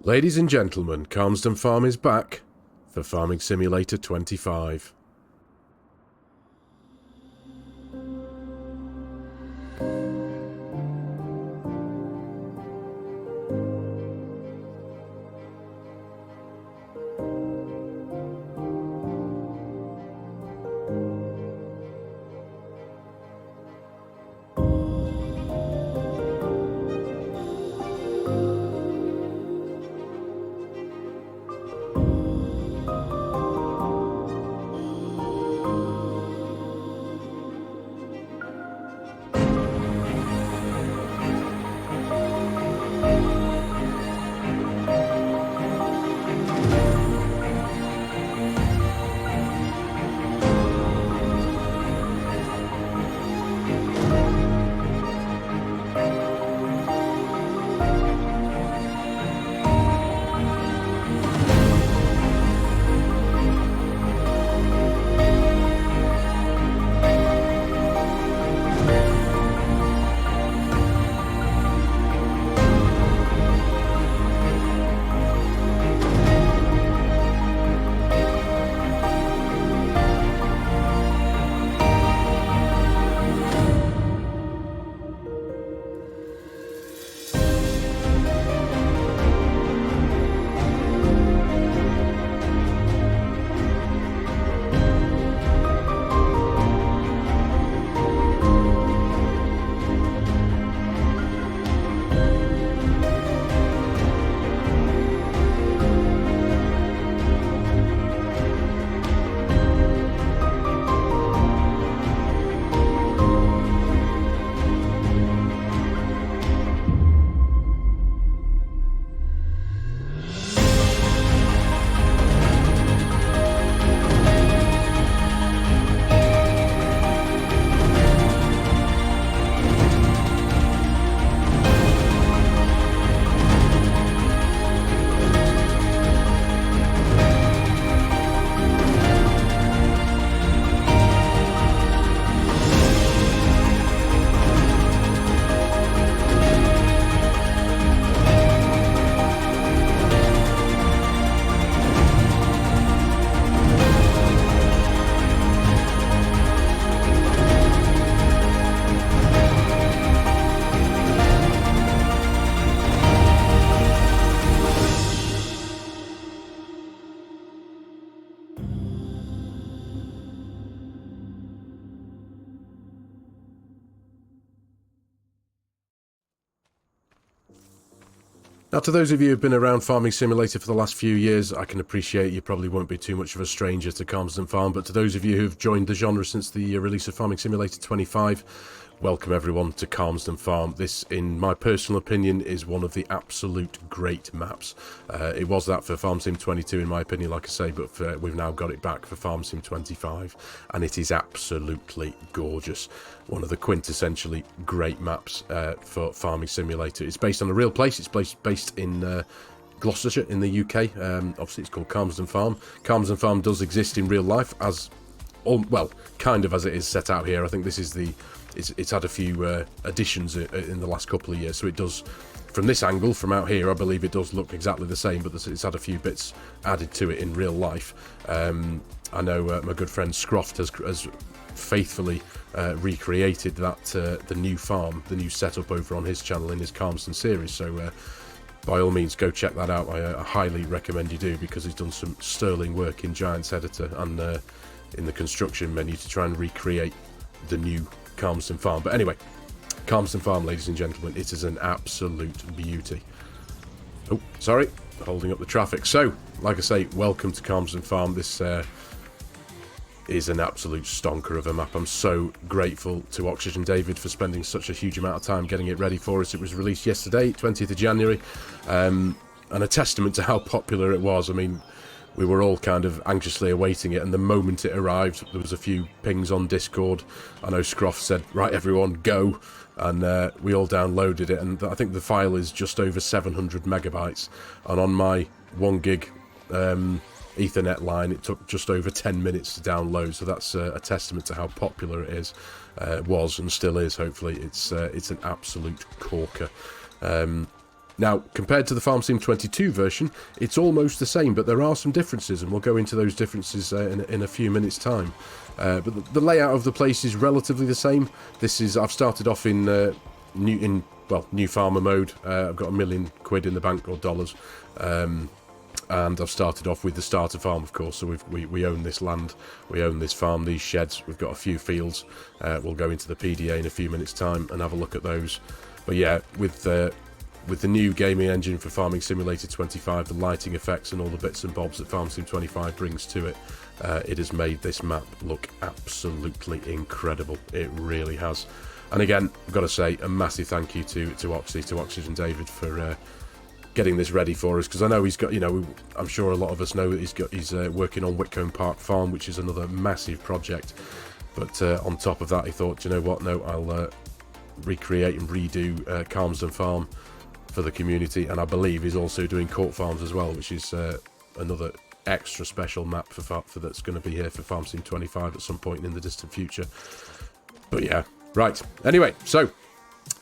Ladies and gentlemen, Calmsden Farm is back for Farming Simulator 25. Now, to those of you who've been around Farming Simulator for the last few years, I can appreciate you probably won't be too much of a stranger to Calmsden Farm, but to those of you who've joined the genre since the release of Farming Simulator 25, welcome everyone to Calmsden Farm. This, in my personal opinion, is one of the absolute great maps. It was that for FARMERSIM 22 in my opinion, like I say, but we've now got it back for FARMERSIM 25, and it is absolutely gorgeous. One of the quintessentially great maps for Farming Simulator. It's based on a real place. It's based in Gloucestershire in the UK. Obviously it's called Calmsden Farm. Calmsden Farm does exist in real life as, well, kind of as it is set out here. I think this is the... It's had a few additions in the last couple of years, so it does, from this angle, from out here, I believe it does look exactly the same, but it's had a few bits added to it in real life. I know my good friend Scroft has faithfully recreated that the new farm, the new setup over on his channel in his Carston series, so by all means go check that out. I highly recommend you do, because he's done some sterling work in Giants Editor and in the construction menu to try and recreate the new Calmsden Farm. But anyway, Calmsden Farm, ladies and gentlemen, it is an absolute beauty. Oh, sorry, holding up the traffic. So, like I say, welcome to Calmsden Farm. This is an absolute stonker of a map. I'm so grateful to Oxygen David for spending such a huge amount of time getting it ready for us. It was released yesterday, 20th of January, and a testament to how popular it was. I mean, we were all kind of anxiously awaiting it, and the moment it arrived, there was a few pings on Discord. I know Scroff said, right everyone, go, and we all downloaded it, and I think the file is just over 700 megabytes, and on my 1 gig Ethernet line it took just over 10 minutes to download, so that's a testament to how popular it is, was and still is. Hopefully it's an absolute corker. Now, compared to the FARMERSIM 22 version, it's almost the same, but there are some differences, and we'll go into those differences in a few minutes' time. But the layout of the place is relatively the same. I've started off in new farmer mode. I've got £1 million in the bank, or dollars, and I've started off with the starter farm, of course. So we own this land, we own this farm, these sheds. We've got a few fields. We'll go into the PDA in a few minutes' time and have a look at those. But yeah, with the new gaming engine for Farming Simulator 25, the lighting effects and all the bits and bobs that FARMERSIM 25 brings to it, it has made this map look absolutely incredible. It really has. And again, I've got to say a massive thank you to Oxygen David for getting this ready for us, because I know he's got, I'm sure a lot of us know that he's working on Whitcomb Park Farm, which is another massive project. But on top of that, he thought, you know what, no, I'll recreate and redo Calmsden Farm for the community, and I believe he's also doing Court Farms as well, which is another extra special map for that's going to be here for FARMERSIM 25 at some point in the distant future. But yeah, right. Anyway, so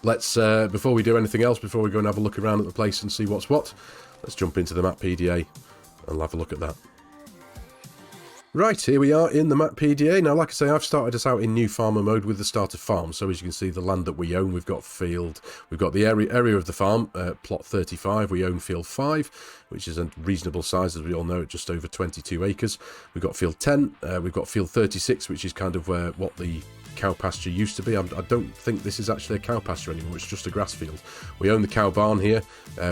let's before we do anything else, before we go and have a look around at the place and see what's what, let's jump into the map PDA and have a look at that. Right, here we are in the map PDA. Now, like I say, I've started us out in new farmer mode with the starter farm. So as you can see, the land that we own, we've got field, we've got the area of the farm, plot 35. We own field 5, which is a reasonable size, as we all know, at just over 22 acres. We've got field 10, we've got field 36, which is kind of what the cow pasture used to be. I don't think this is actually a cow pasture anymore, it's just a grass field. We own the cow barn here,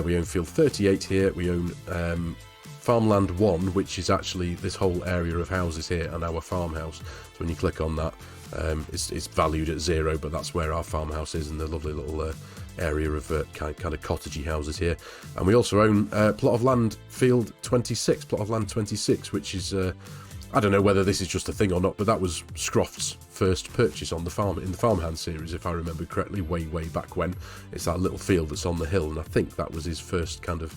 we own field 38 here, we own Farmland 1, which is actually this whole area of houses here and our farmhouse. So when you click on that, it's valued at 0, but that's where our farmhouse is, and the lovely little area of kind of cottagey houses here. And we also own plot of land field 26, plot of land 26, which is I don't know whether this is just a thing or not, but that was Scroft's first purchase on the farm in the Farmhand series, if I remember correctly, way back when. It's that little field that's on the hill, and I think that was his first kind of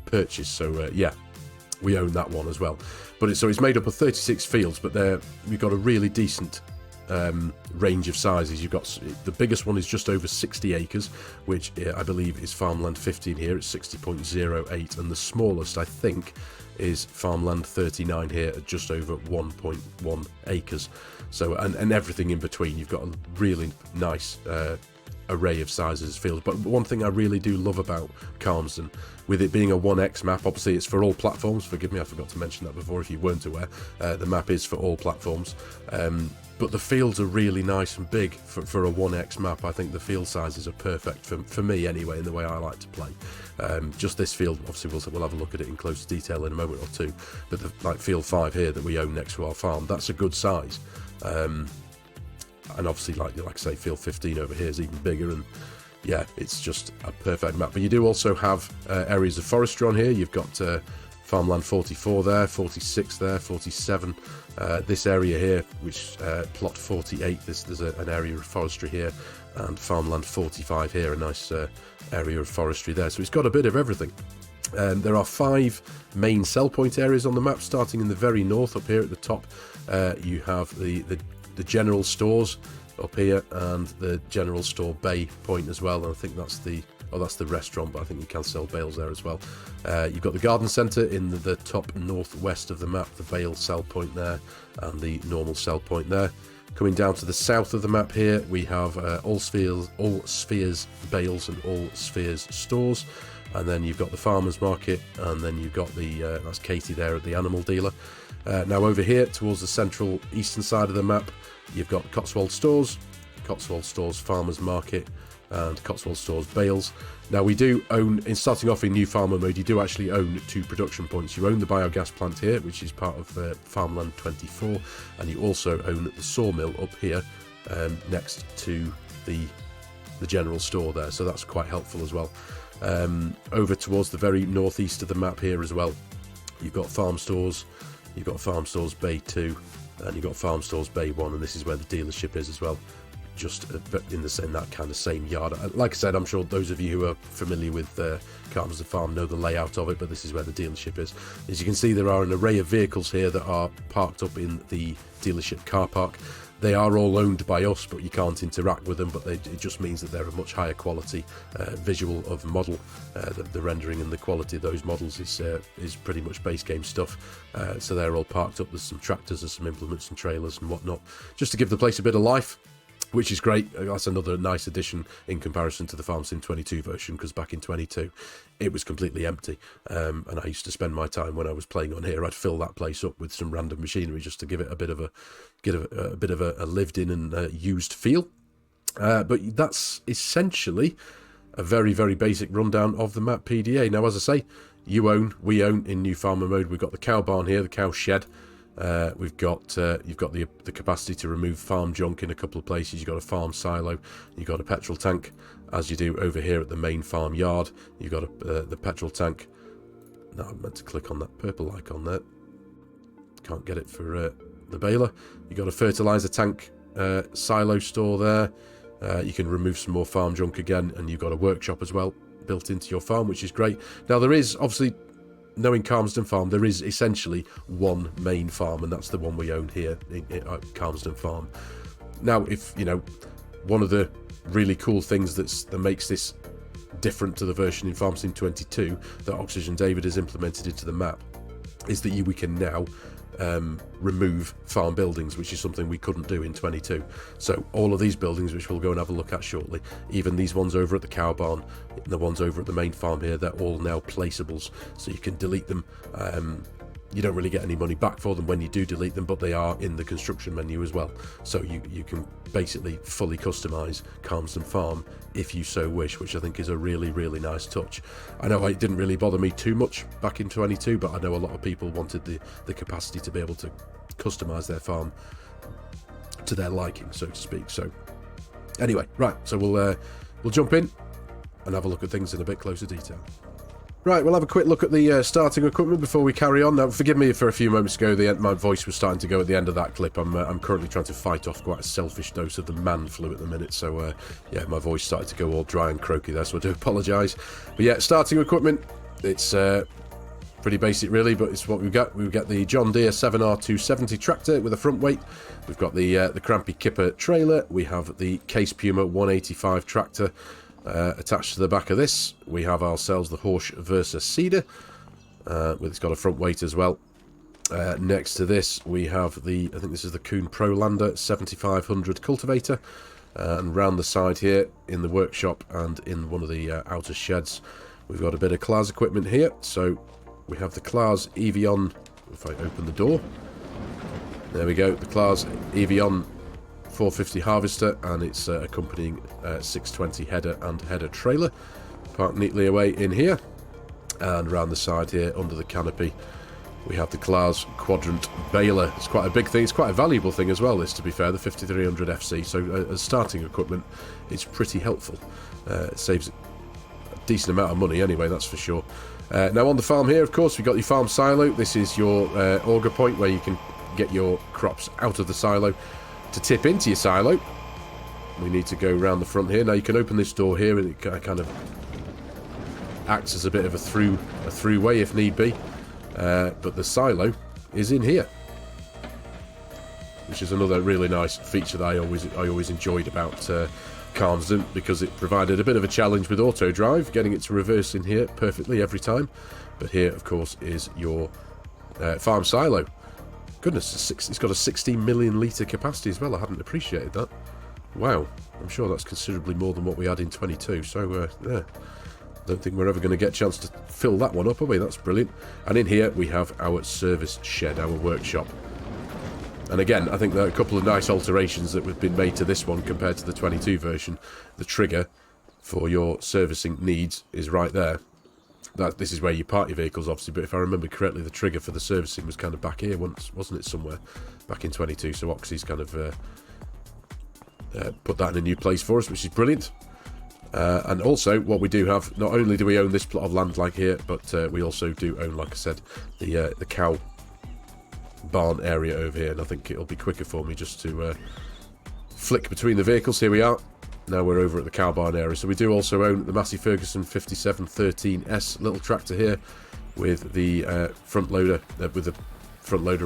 purchase. So yeah, we own that one as well. But it's made up of 36 fields, but we've got a really decent range of sizes. You've got the biggest one is just over 60 acres, which I believe is Farmland 15 here at 60.08, and the smallest, I think, is Farmland 39 here at just over 1.1 acres. So and everything in between. You've got a really nice array of sizes of fields. But one thing I really do love about Calmsden, with it being a 1x map, obviously it's for all platforms. Forgive me, I forgot to mention that before if you weren't aware. The map is for all platforms. But the fields are really nice and big for a 1x map. I think the field sizes are perfect for me anyway, in the way I like to play. Just this field, obviously we'll have a look at it in closer detail in a moment or two. But like field 5 here that we own next to our farm, that's a good size. And obviously, like I say, field 15 over here is even bigger, and yeah, it's just a perfect map. But you do also have areas of forestry on here. You've got Farmland 44 there, 46 there, 47. This area here, which plot 48, there's an area of forestry here, and Farmland 45 here, a nice area of forestry there. So it's got a bit of everything. There are 5 main sell point areas on the map, starting in the very north up here at the top. You have the general stores up here and the general store bay point as well, and I think that's the restaurant, but I think you can sell bales there as well. You've got the garden centre in the top northwest of the map, the bale sell point there and the normal sell point there. Coming down to the south of the map here, we have all spheres bales and all spheres stores, and then you've got the farmers market, and then you've got that's Katie there at the animal dealer. Now over here towards the central eastern side of the map, you've got Cotswold Stores Farmers Market, and Cotswold Stores Bales. Now we do own, in starting off in new farmer mode, you do actually own 2 production points. You own the biogas plant here, which is part of Farmland 24, and you also own the sawmill up here next to the general store there, so that's quite helpful as well. Over towards the very northeast of the map here as well, you've got Farm Stores, you've got Farm Stores Bay 2, and you've got Farm Stores Bay 1, and this is where the dealership is as well, just in that kind of same yard. Like I said, I'm sure those of you who are familiar with Calmsden Farm know the layout of it, but this is where the dealership is. As you can see, there are an array of vehicles here that are parked up in the dealership car park. They are all owned by us, but you can't interact with them, but it just means that they're a much higher quality visual of model. The rendering and the quality of those models is pretty much base game stuff. So they're all parked up. There's some tractors, there's some implements and trailers and whatnot, just to give the place a bit of life, which is great. That's another nice addition in comparison to the FARMERSIM 22 version, because back in 22 it was completely empty, and I used to spend my time when I was playing on here, I'd fill that place up with some random machinery just to give it a bit of a lived in and used feel. But that's essentially a very, very basic rundown of the map PDA. Now, as I say, we own in new farmer mode. We've got the cow barn here, the cow shed. You've got the capacity to remove farm junk in a couple of places. You've got a farm silo, you've got a petrol tank, as you do over here at the main farm yard. You've got the petrol tank. No, I meant to click on that purple icon there. Can't get it for the baler. You've got a fertilizer tank silo store there. You can remove some more farm junk again, and you've got a workshop as well built into your farm, which is great. Now, there is obviously, knowing Calmsden Farm, there is essentially one main farm, and that's the one we own here at Calmsden Farm. Now, if you know, one of the really cool things that makes this different to the version in FARMERSIM 22 that Oxygen David has implemented into the map is that we can now remove farm buildings, which is something we couldn't do in 22. So all of these buildings, which we'll go and have a look at shortly, even these ones over at the cow barn, the ones over at the main farm here, they're all now placeables, so you can delete them. You don't really get any money back for them when you do delete them, but they are in the construction menu as well, so you can basically fully customize Calmsden Farm if you so wish, which I think is a really, really nice touch. I know it didn't really bother me too much back in 22, but I know a lot of people wanted the capacity to be able to customize their farm to their liking, so to speak. So anyway, right, so we'll jump in and have a look at things in a bit closer detail. Right, we'll have a quick look at the starting equipment before we carry on. Now, forgive me for a few moments ago, my voice was starting to go at the end of that clip. I'm currently trying to fight off quite a selfish dose of the man flu at the minute, so yeah, my voice started to go all dry and croaky there, so I do apologise. But yeah, starting equipment, it's pretty basic really, but it's what we've got. We've got the John Deere 7R270 tractor with a front weight. We've got the Crampy Kipper trailer. We have the Case Puma 185 tractor. Attached to the back of this, we have ourselves the Horsch Versa Cedar. It's got a front weight as well. Next to this, we have I think this is the Kuhn Prolander 7500 cultivator. And round the side here, in the workshop and in one of the outer sheds, we've got a bit of Claas equipment here. So we have the Claas Evion. If I open the door, there we go. The Claas Evion 450 harvester and its accompanying 620 header and header trailer parked neatly away in here. And around the side here under the canopy we have the Claas Quadrant baler. It's quite a big thing, it's quite a valuable thing as well, this, to be fair, the 5300 FC, so as starting equipment it's pretty helpful. It saves a decent amount of money anyway, that's for sure. Now on the farm here, of course, we've got your farm silo. This is your auger point where you can get your crops out of the silo to tip into your silo. We need to go around the front here. Now you can open this door here and it kind of acts as a bit of a throughway if need be, but the silo is in here, which is another really nice feature that I always enjoyed about Calmsden, because it provided a bit of a challenge with auto drive, getting it to reverse in here perfectly every time. But here of course is your farm silo. Goodness, it's got a 16 million litre capacity as well. I hadn't appreciated that. Wow, I'm sure that's considerably more than what we had in 22. So, yeah, don't think we're ever going to get a chance to fill that one up, are we? That's brilliant. And in here, we have our service shed, our workshop. And again, I think there are a couple of nice alterations that have been made to this one compared to the 22 version. The trigger for your servicing needs is right there. This is where you park your vehicles, obviously, but if I remember correctly, the trigger for the servicing was kind of back here once, wasn't it, somewhere back in 22, so Oxy's kind of put that in a new place for us, which is brilliant. And also, what we do have, not only do we own this plot of land like here, but we also do own, like I said, the cow barn area over here, and I think it'll be quicker for me just to flick between the vehicles. Here we are. Now we're over at the cow barn area. So we do also own the Massey Ferguson 5713S little tractor here with the front loader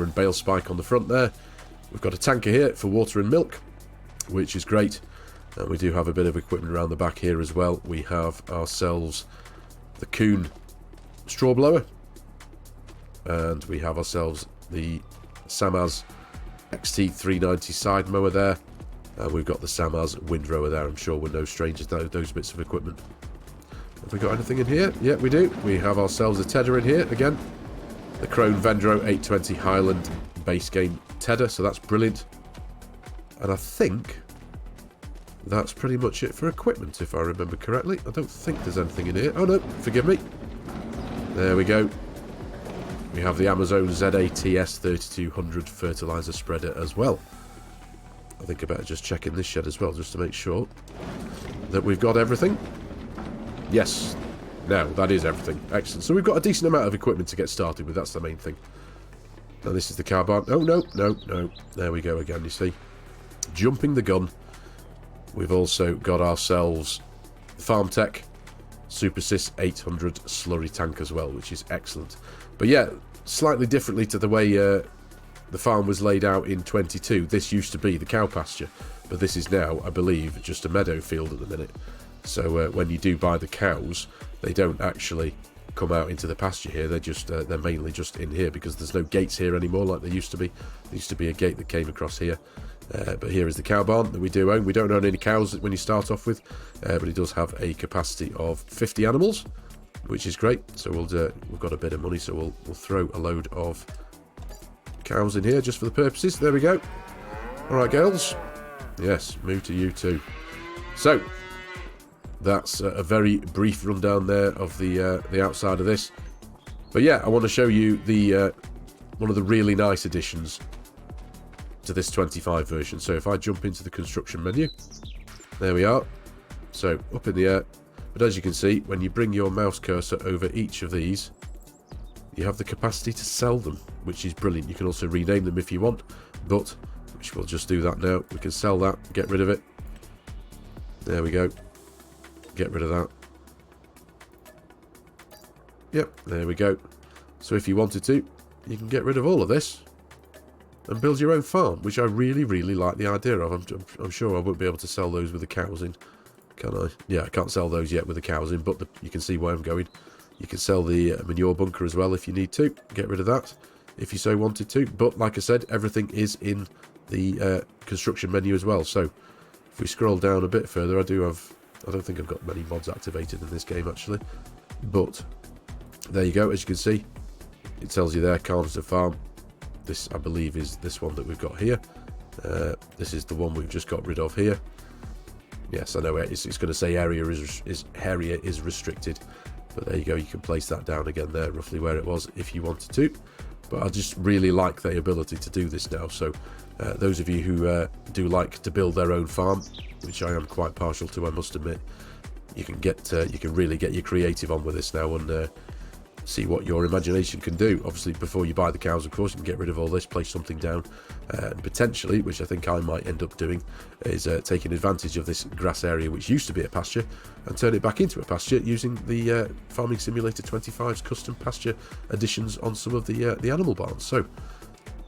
and bale spike on the front there. We've got a tanker here for water and milk, which is great. And we do have a bit of equipment around the back here as well. We have ourselves the Kuhn straw blower. And we have ourselves the Samaz XT390 side mower there. And we've got the Samaz windrower there. I'm sure we're no strangers to those bits of equipment. Have we got anything in here? Yeah, we do. We have ourselves a Tedder in here again. The Krone Vendro 820 Highland base game Tedder, so that's brilliant. And I think that's pretty much it for equipment, if I remember correctly. I don't think there's anything in here. Oh no, forgive me. There we go. We have the Amazon ZATS 3200 fertilizer spreader as well. I think I better just check in this shed as well, just to make sure that we've got everything. Yes. Now, that is everything. Excellent. So we've got a decent amount of equipment to get started with. That's the main thing. Now, this is the car barn. Oh, no, no, no. There we go again, you see. Jumping the gun. We've also got ourselves the FarmTech SuperSys 800 slurry tank as well, which is excellent. But yeah, slightly differently to the way the farm was laid out in 22. This used to be the cow pasture, but this is now, I believe, just a meadow field at the minute. So when you do buy the cows, they don't actually come out into the pasture here. They're just they're mainly just in here because there's no gates here anymore like there used to be. There used to be a gate that came across here. But here is the cow barn that we do own. We don't own any cows when you start off with, but it does have a capacity of 50 animals, which is great. So we've got a bit of money, so we'll throw a load of cows in here just for the purposes. There we go. All right, girls. Yes, move to you too. So that's a very brief rundown there of the outside of this. But yeah, I want to show you the one of the really nice additions to this 25 version. So if I jump into the construction menu, there we are. So up in the air. But as you can see, when you bring your mouse cursor over each of these, you have the capacity to sell them, which is brilliant. You can also rename them if you want, but which we'll just do that now. We can sell that, get rid of it. There we go. Get rid of that. Yep, there we go. So if you wanted to, you can get rid of all of this and build your own farm, which I really, really like the idea of. I'm sure I won't be able to sell those with the cows in, can I? Yeah, I can't sell those yet with the cows in, but you can see where I'm going. You can sell the manure bunker as well if you need to. Get rid of that if you so wanted to. But like I said, everything is in the construction menu as well. So if we scroll down a bit further, I don't think I've got many mods activated in this game actually. But there you go, as you can see, it tells you there, Calmsden Farm. This, I believe, is this one that we've got here. This is the one we've just got rid of here. Yes, I know it's going to say area is restricted. But there you go, you can place that down again there, roughly where it was if you wanted to. But I just really like the ability to do this now. So those of you who do like to build their own farm, which I am quite partial to, I must admit, you can really get your creative on with this now and see what your imagination can do. Obviously, before you buy the cows, of course, you can get rid of all this, place something down, and potentially, which I think I might end up doing, is taking advantage of this grass area which used to be a pasture and turn it back into a pasture using the Farming Simulator 25's custom pasture additions on some of the animal barns. So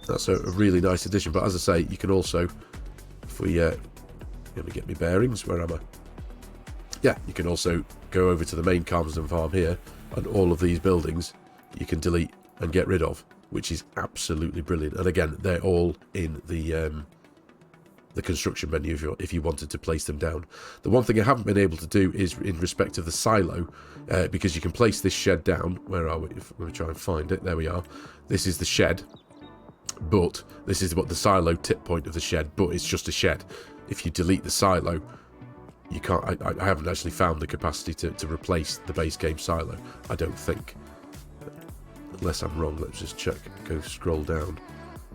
that's a really nice addition. But as I say, you can also, if we let me get my bearings, where am I? Yeah, you can also go over to the main Calmsden Farm here, and all of these buildings you can delete and get rid of, which is absolutely brilliant. And again, they're all in the construction menu if you wanted to place them down. The one thing I haven't been able to do is in respect of the silo, because you can place this shed down. Where are we? Let me try and find it. There we are. This is the shed, but this is what the silo tip point of the shed, but it's just a shed. If you delete the silo, you can't. I haven't actually found the capacity to replace the base game silo, I don't think, unless I'm wrong. Let's just check. Go scroll down,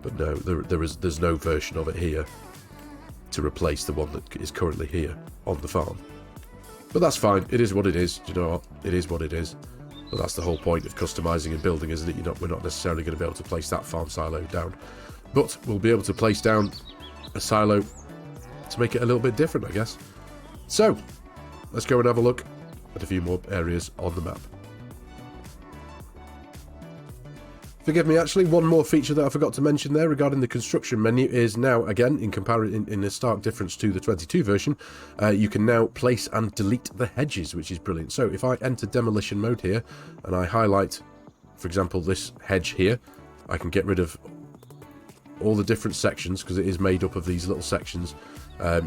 but no, there's no version of it here to replace the one that is currently here on the farm. But that's fine. It is what it is. Do you know what? It is what it is. But that's the whole point of customizing and building, isn't it? We're not necessarily going to be able to place that farm silo down, but we'll be able to place down a silo to make it a little bit different, I guess. So, let's go and have a look at a few more areas on the map. Forgive me, actually, one more feature that I forgot to mention there regarding the construction menu is now, again, in a stark difference to the 22 version, you can now place and delete the hedges, which is brilliant. So if I enter demolition mode here, and I highlight, for example, this hedge here, I can get rid of all the different sections, because it is made up of these little sections.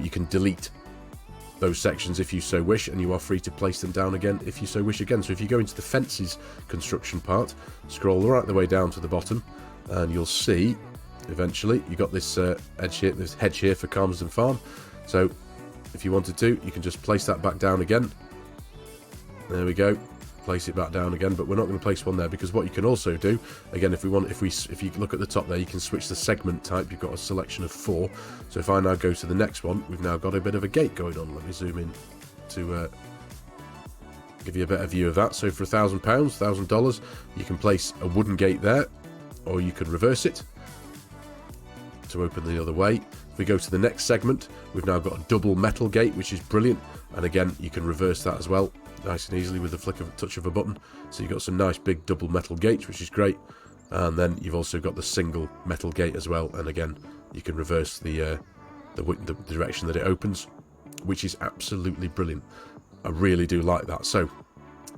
You can delete those sections if you so wish, and you are free to place them down again if you so wish again. So if you go into the fences construction part, scroll right the way down to the bottom, and you'll see eventually you got this hedge here for Calmsden Farm. So if you wanted to, you can just place that back down again. There we go. Place it back down again, but we're not going to place one there, because what you can also do, again, if you look at the top there, you can switch the segment type. You've got a selection of 4. So if I now go to the next one, we've now got a bit of a gate going on. Let me zoom in to give you a better view of that. So for £1,000, $1,000, you can place a wooden gate there, or you can reverse it to open the other way. If we go to the next segment, we've now got a double metal gate, which is brilliant, and again, you can reverse that as well, nice and easily with the touch of a button. So you've got some nice big double metal gates, which is great. And then you've also got the single metal gate as well, and again, you can reverse the direction that it opens, which is absolutely brilliant. I really do like that. So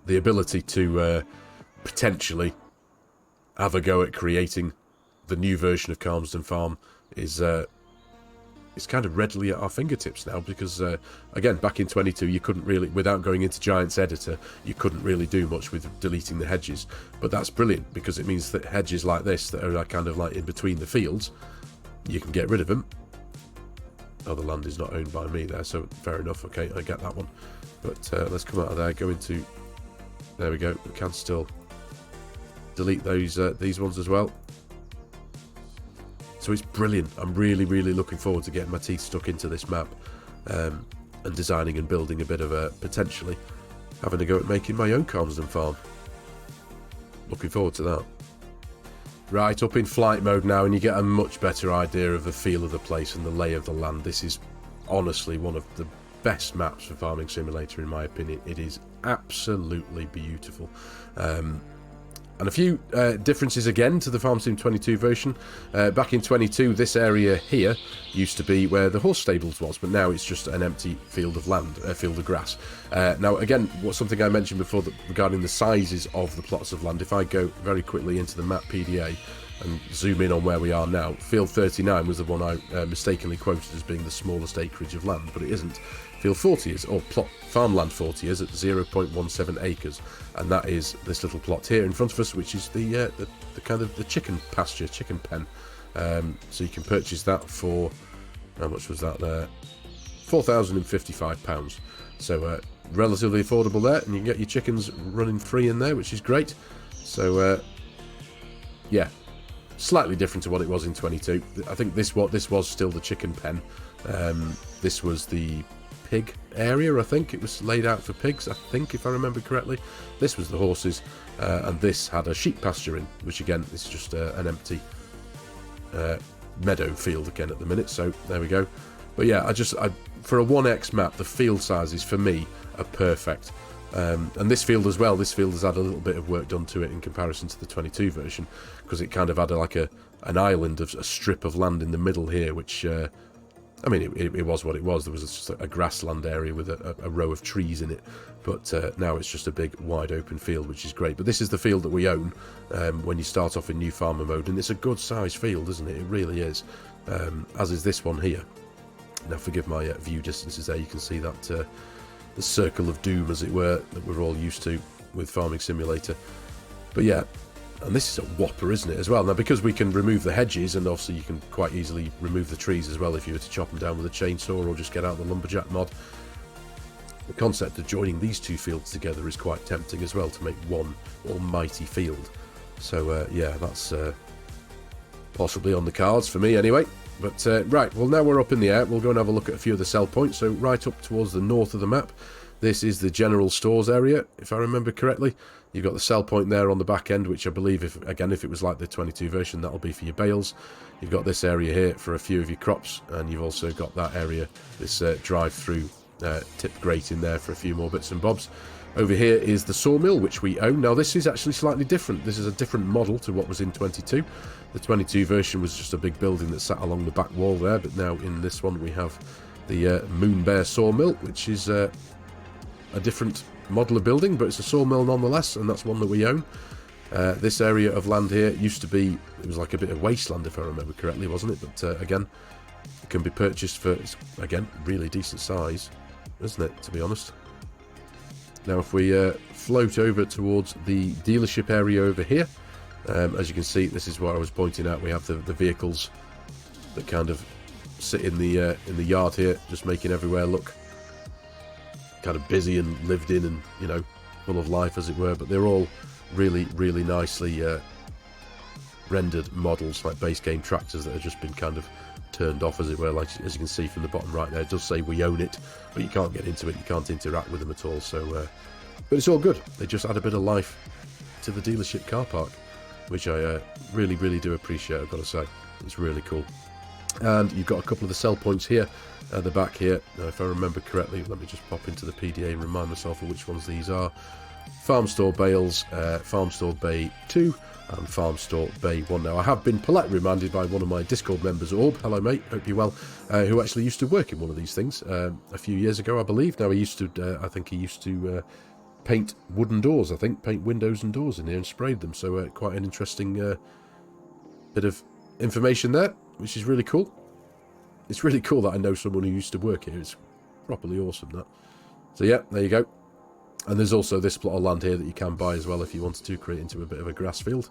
the ability to potentially have a go at creating the new version of Calmsden Farm is kind of readily at our fingertips now, because again, back in 22 you couldn't really, without going into Giants Editor, you couldn't really do much with deleting the hedges. But that's brilliant, because it means that hedges like this that are kind of like in between the fields, you can get rid of them. Oh, the land is not owned by me there, so fair enough. Okay, I get that one. But let's come out of there, go into, there we go. We can still delete those these ones as well. So it's brilliant. I'm really, really looking forward to getting my teeth stuck into this map, and designing and building a bit of a, potentially having a go at making my own Calmsden Farm. Looking forward to that. Right, up in flight mode now, and you get a much better idea of the feel of the place and the lay of the land. This is honestly one of the best maps for Farming Simulator, in my opinion. It is absolutely beautiful. And a few differences again to the FARMERSIM 22 version. Back in 22, this area here used to be where the horse stables was, but now it's just an empty field of land, a field of grass. Now, again, something I mentioned before regarding the sizes of the plots of land. If I go very quickly into the map PDA and zoom in on where we are now, Field 39 was the one I mistakenly quoted as being the smallest acreage of land, but it isn't. Field 40 is, or plot farmland 40 is at 0.17 acres, and that is this little plot here in front of us, which is the kind of the chicken pasture, chicken pen. So you can purchase that for, how much was that there? £4,055. So relatively affordable there, and you can get your chickens running free in there, which is great. So yeah, slightly different to what it was in 22. I think this was still the chicken pen. This was the pig area. I think it was laid out for pigs, I think, if I remember correctly. This was the horses, and this had a sheep pasture in, which again is just an empty meadow field again at the minute. So there we go. But yeah, for a 1x map, the field sizes for me are perfect. And this field as well, this field has had a little bit of work done to it in comparison to the 22 version, because it kind of had an island of a strip of land in the middle here, which I mean, it was what it was. There was just a grassland area with a row of trees in it, but now it's just a big wide open field, which is great. But this is the field that we own when you start off in new farmer mode, and it's a good sized field, isn't it? It really is, as is this one here. Now forgive my view distances there, you can see that the circle of doom, as it were, that we're all used to with Farming Simulator. But yeah, and this is a whopper, isn't it, as well? Now, because we can remove the hedges, and obviously you can quite easily remove the trees as well if you were to chop them down with a chainsaw or just get out the lumberjack mod. The concept of joining these two fields together is quite tempting as well, to make one almighty field. So yeah, that's possibly on the cards for me anyway. But right, well, now we're up in the air, we'll go and have a look at a few of the sell points. So right up towards the north of the map, this is the general stores area, if I remember correctly. You've got the sell point there on the back end, which I believe, if it was like the 22 version, that'll be for your bales. You've got this area here for a few of your crops, and you've also got that area, this drive-through tip grate in there for a few more bits and bobs. Over here is the sawmill, which we own. Now, this is actually slightly different. This is a different model to what was in 22. The 22 version was just a big building that sat along the back wall there, but now in this one we have the Moon Bear sawmill, which is a different modular building, but it's a sawmill nonetheless, and that's one that we own. This area of land here used to be, it was like a bit of wasteland if I remember correctly, wasn't it? But again, it can be purchased for, again, really decent size, isn't it, to be honest? Now, if we float over towards the dealership area over here, as you can see, this is what I was pointing out. We have the vehicles that kind of sit in the yard here, just making everywhere look kind of busy and lived in and, you know, full of life, as it were. But they're all really, really nicely rendered models, like base game tractors that have just been kind of turned off, as it were. Like, as you can see from the bottom right there, it does say we own it, but you can't get into it, you can't interact with them at all. So but it's all good. They just add a bit of life to the dealership car park, which I really, really do appreciate, I've got to say. It's really cool. And you've got a couple of the sell points here at the back here. Now, if I remember correctly, let me just pop into the PDA and remind myself of which ones these are. Farm Store Bales, Farm Store Bay 2, and Farm Store Bay 1. Now, I have been politely reminded by one of my Discord members, Orb, hello mate, hope you're well, who actually used to work in one of these things a few years ago, I believe. Now, he used to, I think he used to paint wooden doors, paint windows and doors in here and sprayed them. So quite an interesting bit of information there, which is really cool. It's really cool that I know someone who used to work here. It's properly awesome, that. So yeah, there you go. And there's also this plot of land here that you can buy as well if you wanted to create into a bit of a grass field.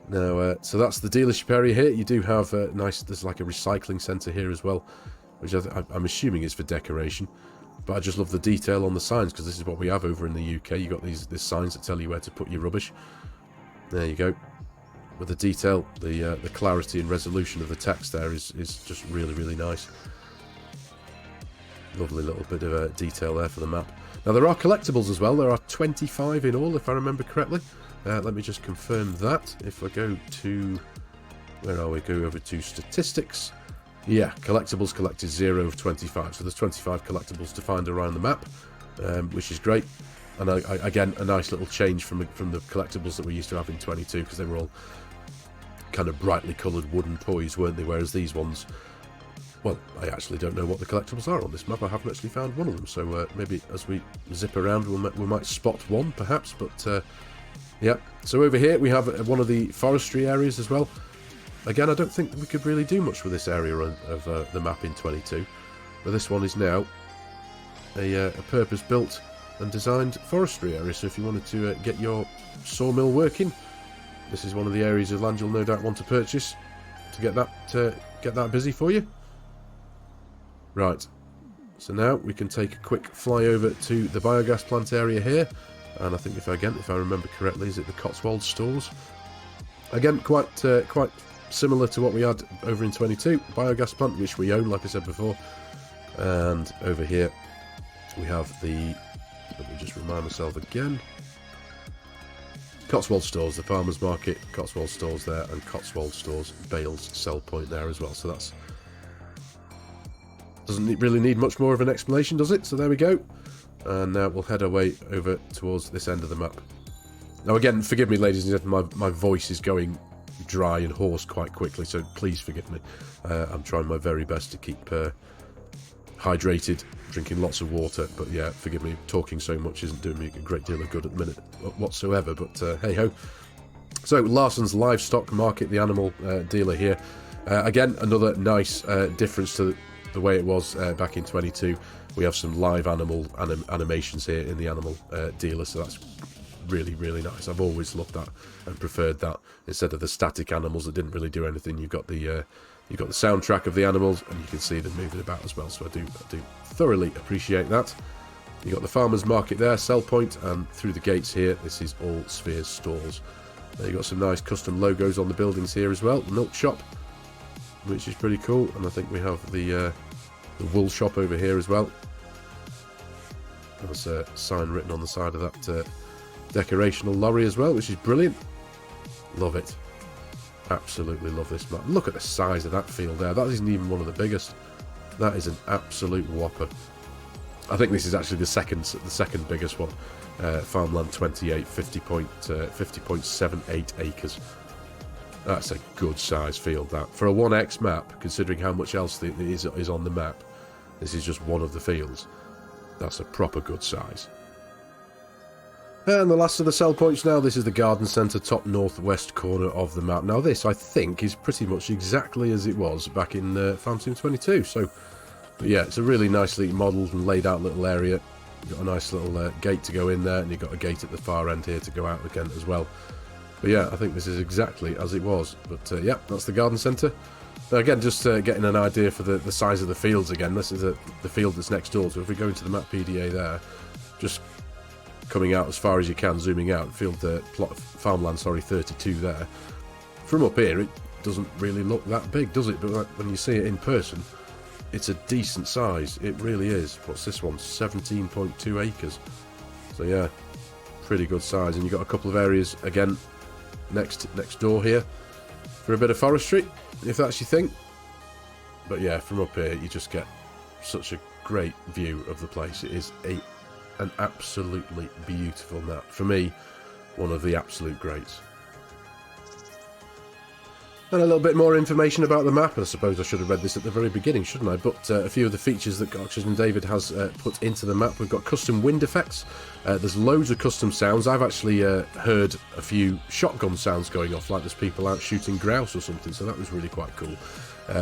Now, so that's the dealership area here. You do have a nice, there's like a recycling centre here as well, which I'm assuming is for decoration. But I just love the detail on the signs, because this is what we have over in the UK. You've got these signs that tell you where to put your rubbish. There you go. With the detail, the clarity and resolution of the text there is just really, really nice. Lovely little bit of detail there for the map. Now, there are collectibles as well. There are 25 in all, if I remember correctly. Let me just confirm that. If I go to... where are we? Go over to statistics. Yeah, collectibles collected 0 of 25. So there's 25 collectibles to find around the map, which is great. And again, a nice little change from the collectibles that we used to have in 22, because they were all kind of brightly coloured wooden toys, weren't they? Whereas these ones... well, I actually don't know what the collectibles are on this map. I haven't actually found one of them, so maybe as we zip around we might spot one, perhaps. But yeah, so over here we have one of the forestry areas as well. Again, I don't think we could really do much with this area of the map in 22, but this one is now a purpose-built and designed forestry area. So if you wanted to get your sawmill working, this is one of the areas of land you'll no doubt want to purchase to get that busy for you. Right, so now we can take a quick fly over to the biogas plant area here, and I think if I remember correctly, is it the Cotswold stores? Again, quite similar to what we had over in 22, biogas plant, which we own, like I said before. And over here we have the, let me just remind myself again, Cotswold stores, the farmers market, Cotswold stores there, and Cotswold stores Bales sell point there as well. So that's doesn't really need much more of an explanation, does it? So there we go. And now we'll head our way over towards this end of the map. Now again, forgive me ladies and gentlemen, my voice is going dry and hoarse quite quickly, so please forgive me. I'm trying my very best to keep hydrated, drinking lots of water, but yeah, forgive me, talking so much isn't doing me a great deal of good at the minute whatsoever, but hey ho. So Larson's Livestock Market, the animal dealer here. Again, another nice difference to the way it was back in 22. We have some live animal animations here in the animal dealer, so that's really, really nice. I've always loved that and preferred that instead of the static animals that didn't really do anything. You've got the soundtrack of the animals, and you can see them moving about as well. So I do thoroughly appreciate that. You got the farmers market there, sell point, and through the gates here, this is all Spheres stores. You got some nice custom logos on the buildings here as well. Milk shop, which is pretty cool, and I think we have the wool shop over here as well. There's a sign written on the side of that decorational lorry as well, which is brilliant. Love it. Absolutely love this map. Look at the size of that field there. That isn't even one of the biggest. That is an absolute whopper. I think this is actually the second biggest one. Farmland 28, 50.78 acres. That's a good size field, that. For a 1x map, considering how much else is on the map, this is just one of the fields. That's a proper good size. And the last of the sell points now, this is the garden centre, top northwest corner of the map. Now this, I think, is pretty much exactly as it was back in FARMERSIM 22. So, but yeah, it's a really nicely modelled and laid out little area. You've got a nice little gate to go in there, and you've got a gate at the far end here to go out again as well. But yeah, I think this is exactly as it was. But yeah, that's the garden centre. Now again, just getting an idea for the size of the fields again. This is the field that's next door. So if we go into the map PDA there, just coming out as far as you can, zooming out, farmland, sorry, 32 there. From up here, it doesn't really look that big, does it? But when you see it in person, it's a decent size. It really is. What's this one? 17.2 acres. So yeah, pretty good size. And you've got a couple of areas again next door here for a bit of forestry, if that's your thing. But yeah, from up here, you just get such a great view of the place. It is an absolutely beautiful map. For me, one of the absolute greats. And a little bit more information about the map. I suppose I should have read this at the very beginning, shouldn't I? But a few of the features that Oxygen David has put into the map. We've got custom wind effects. There's loads of custom sounds. I've actually heard a few shotgun sounds going off, like there's people out shooting grouse or something, so that was really quite cool.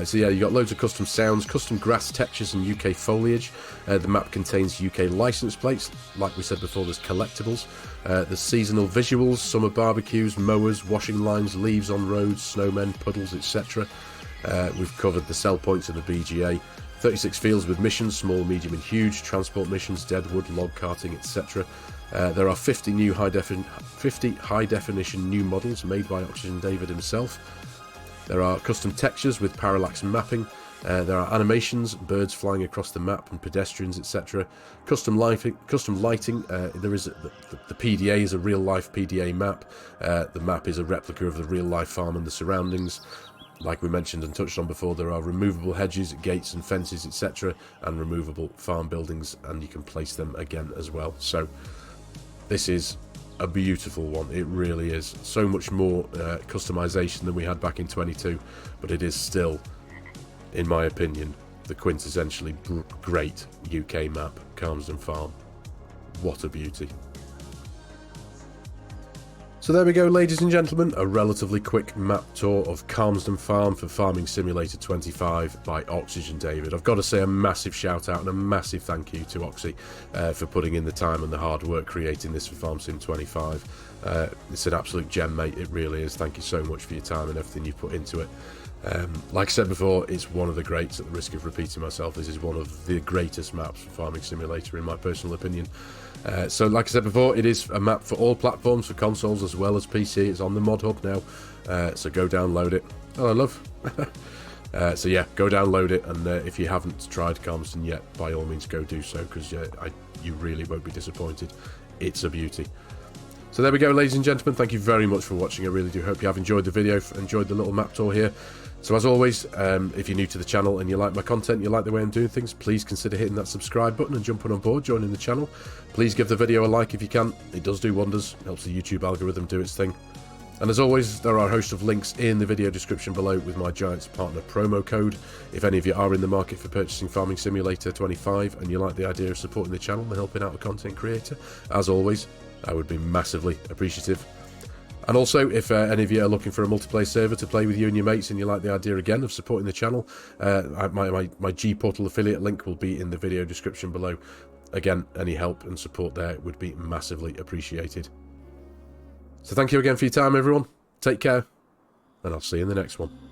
So yeah, you got loads of custom sounds, custom grass textures and UK foliage. The map contains UK license plates. Like we said before, there's collectibles. There's seasonal visuals, summer barbecues, mowers, washing lines, leaves on roads, snowmen, puddles, etc. We've covered the sell points of the BGA. 36 fields with missions, small, medium and huge, transport missions, deadwood, log carting, etc. There are 50 high definition new models made by Oxygen David himself. There are custom textures with parallax mapping. There are animations, birds flying across the map and pedestrians, etc. Custom lighting. There is the PDA is a real-life PDA map. The map is a replica of the real-life farm and the surroundings. Like we mentioned and touched on before, there are removable hedges, gates and fences, etc. and removable farm buildings, and you can place them again as well. So this is a beautiful one. It really is. So much more customization than we had back in 22, but it is still, in my opinion, the quintessentially great UK map, Calmsden Farm. What a beauty. So there we go, ladies and gentlemen, a relatively quick map tour of Calmsden Farm for Farming Simulator 25 by Oxygen David. I've got to say a massive shout out and a massive thank you to Oxy for putting in the time and the hard work creating this for FARMERSIM 25. It's an absolute gem, mate, it really is. Thank you so much for your time and everything you put into it. Like I said before, it's one of the greats. At the risk of repeating myself, this is one of the greatest maps for Farming Simulator in my personal opinion. So like I said before, it is a map for all platforms, for consoles as well as PC. It's on the Mod Hub now, so go download it. Hello, love. So yeah, go download it, and if you haven't tried Calmsden yet, by all means go do so, because you really won't be disappointed. It's a beauty. So there we go, ladies and gentlemen, thank you very much for watching. I really do hope you have enjoyed the video, enjoyed the little map tour here. So as always, if you're new to the channel and you like my content, you like the way I'm doing things, please consider hitting that subscribe button and jumping on board, joining the channel. Please give the video a like if you can. It does do wonders, helps the YouTube algorithm do its thing. And as always, there are a host of links in the video description below with my Giants Partner promo code. If any of you are in the market for purchasing Farming Simulator 25 and you like the idea of supporting the channel and helping out a content creator, as always, I would be massively appreciative. And also, if any of you are looking for a multiplayer server to play with you and your mates and you like the idea again of supporting the channel, my G Portal affiliate link will be in the video description below. Again, any help and support there would be massively appreciated. So thank you again for your time, everyone. Take care, and I'll see you in the next one.